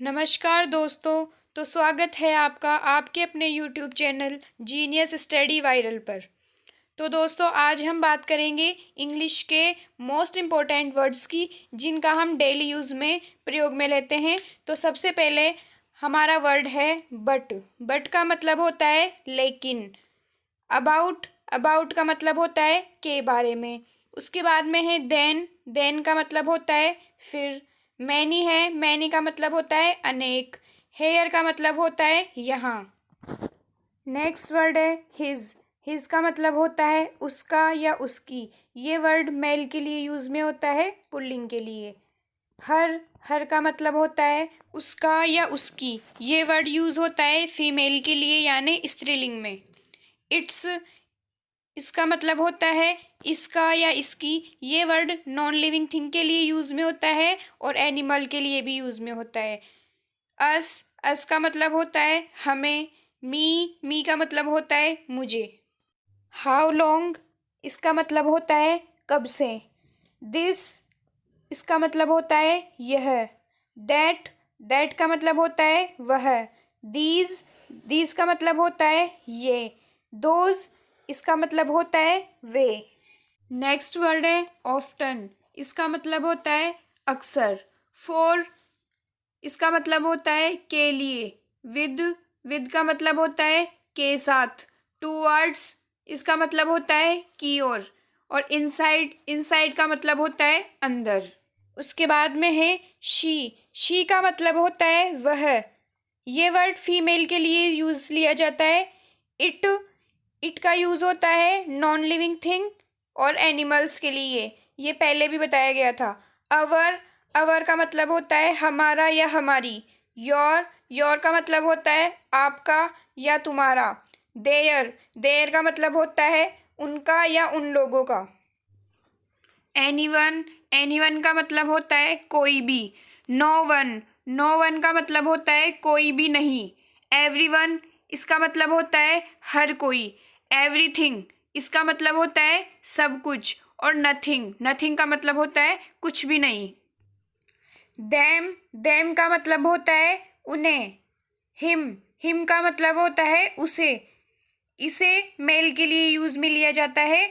नमस्कार दोस्तों। तो स्वागत है आपका आपके अपने YouTube channel genius study viral पर। तो दोस्तों आज हम बात करेंगे इंग्लिश के मोस्ट इम्पोर्टेंट वर्ड्स की जिनका हम डेली यूज़ में प्रयोग में लेते हैं। तो सबसे पहले हमारा वर्ड है बट। बट का मतलब होता है लेकिन। अबाउट। अबाउट का मतलब होता है के बारे में। उसके बाद में है देन। देन का मतलब होता है फिर। मैनी है। मैनी का मतलब होता है अनेक। हेयर का मतलब होता है यहाँ। नेक्स्ट वर्ड है हिज। हिज का मतलब होता है उसका या उसकी। ये वर्ड मेल के लिए यूज़ में होता है पुल्लिंग के लिए। हर। हर का मतलब होता है उसका या उसकी। ये वर्ड यूज़ होता है फीमेल के लिए यानी स्त्रीलिंग में। इट्स। इसका मतलब होता है इसका या इसकी। ये वर्ड नॉन लिविंग थिंग के लिए यूज़ में होता है और एनिमल के लिए भी यूज़ में होता है। अस। अस का मतलब होता है हमें। मी। मी का मतलब होता है मुझे। How long. इसका मतलब होता है कब से। दिस। इसका मतलब होता है यह। दैट। दैट का मतलब होता है वह। दीज। दीज का मतलब होता है ये। दोज। इसका मतलब होता है वे। नेक्स्ट वर्ड है ऑफ्टन। इसका मतलब होता है अक्सर। फॉर। इसका मतलब होता है के लिए। विद। विद का मतलब होता है के साथ। टूवर्ड्स। इसका मतलब होता है की ओर। और इनसाइड। इनसाइड का मतलब होता है अंदर। उसके बाद में है शी। शी का मतलब होता है वह। ये वर्ड फीमेल के लिए यूज लिया जाता है। इट। इट का यूज होता है नॉन लिविंग थिंग और एनिमल्स के लिए। ये पहले भी बताया गया था। अवर। अवर का मतलब होता है हमारा या हमारी। योर। योर का मतलब होता है आपका या तुम्हारा। देयर। देयर का मतलब होता है उनका या उन लोगों का। एनीवन। एनीवन का मतलब होता है कोई भी। No one. नो वन का मतलब होता है कोई भी नहीं। एवरीवन। इसका मतलब होता है हर कोई। एवरीथिंग। इसका मतलब होता है सब कुछ। और नथिंग। नथिंग का मतलब होता है कुछ भी नहीं। देम। देम का मतलब होता है उन्हें। हिम। हिम का मतलब होता है उसे। इसे मेल के लिए यूज में लिया जाता है।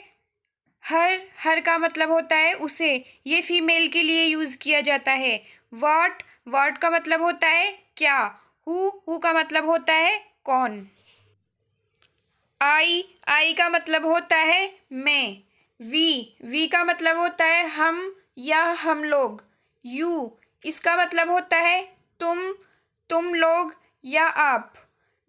हर। हर का मतलब होता है उसे। ये फीमेल के लिए यूज किया जाता है। व्हाट। व्हाट का मतलब होता है क्या। हु का मतलब होता है कौन। आई। आई का मतलब होता है मैं। वी। वी का मतलब होता है हम या हम लोग। यू। इसका मतलब होता है तुम लोग या आप।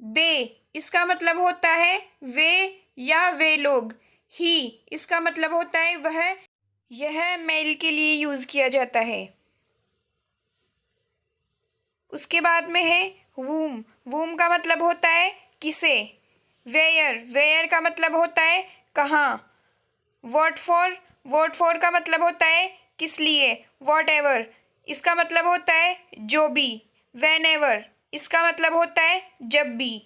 दे। इसका मतलब होता है वे या वे लोग। ही। इसका मतलब होता है वह। यह मेल के लिए यूज किया जाता है। उसके बाद में है वूम। वूम का मतलब होता है किसे। वेयर। वेयर का मतलब होता है कहाँ। What for. वॉट फॉर का मतलब होता है किस लिए। What ever. इसका मतलब होता है जो भी। When ever. इसका मतलब होता है जब भी।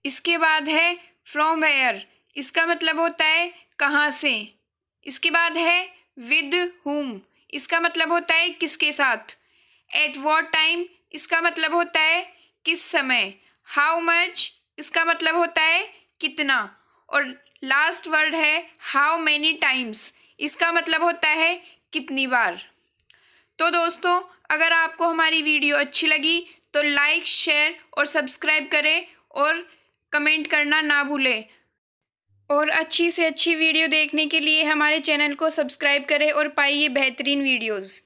इसके बाद है फ्रॉम वेयर। इसका मतलब होता है कहाँ से। इसके बाद है विद हुम। इसका मतलब होता है किसके साथ। At what time. इसका मतलब होता है किस समय। How much. इसका मतलब होता है कितना। और लास्ट वर्ड है हाउ मैनी टाइम्स। इसका मतलब होता है कितनी बार। तो दोस्तों अगर आपको हमारी वीडियो अच्छी लगी तो लाइक शेयर और सब्सक्राइब करें और कमेंट करना ना भूलें। और अच्छी से अच्छी वीडियो देखने के लिए हमारे चैनल को सब्सक्राइब करें और पाइए बेहतरीन वीडियोज़।